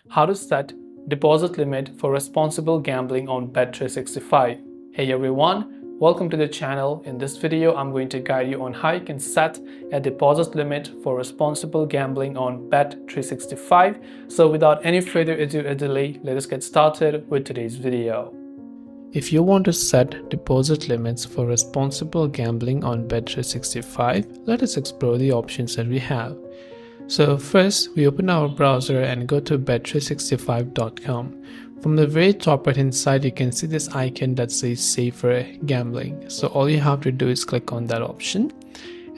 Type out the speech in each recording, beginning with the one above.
how to set deposit limit for responsible gambling on bet365. Hey everyone, welcome to the channel. In this video, I'm going to guide you on how you can set a deposit limit for responsible gambling on bet365. So without any further ado or delay, let us get started with today's video. If you want to set deposit limits for responsible gambling on bet365, let us explore the options that we have. So first, we open our browser and go to bet365.com. From the very top right hand side, you can see this icon that says Safer Gambling. So all you have to do is click on that option.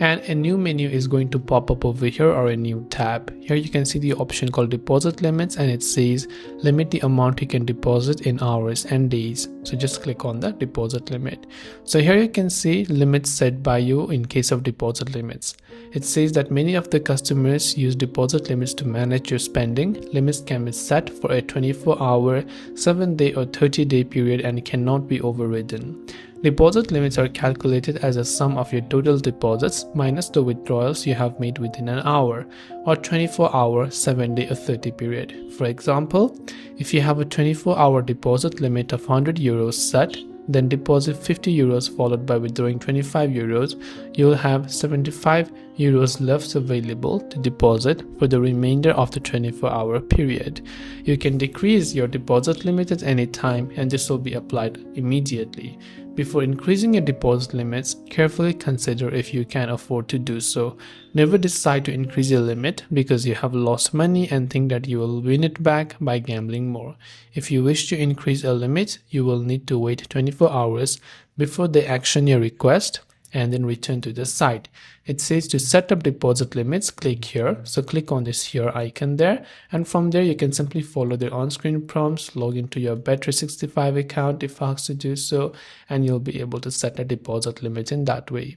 And a new menu is going to pop up over here, or a new tab. Here you can see the option called deposit limits, and it says limit the amount you can deposit in hours and days. So just click on the deposit limit. So here you can see limits set by you in case of deposit limits. It says that many of the customers use deposit limits to manage your spending. Limits can be set for a 24-hour, 7-day or 30-day period and cannot be overridden. Deposit limits are calculated as a sum of your total deposits minus the withdrawals you have made within an hour or 24-hour, 7-day or 30 period. For example, if you have a 24-hour deposit limit of 100 euros set, then deposit 50 euros followed by withdrawing 25 euros, you will have 75 euros left available to deposit for the remainder of the 24-hour period. You can decrease your deposit limit at any time, and this will be applied immediately. Before increasing your deposit limits, carefully consider if you can afford to do so. Never decide to increase your limit because you have lost money and think that you will win it back by gambling more. If you wish to increase a limit, you will need to wait 24 hours before they action your request and then return to the site. It says to set up deposit limits, click here. So click on this here icon there, and from there you can simply follow the on-screen prompts, log into your bet365 account if asked to do so, and you'll be able to set a deposit limit in that way.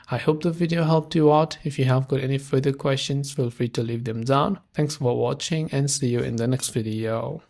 I hope the video helped you out. If you have got any further questions, feel free to leave them down. Thanks for watching and see you in the next video.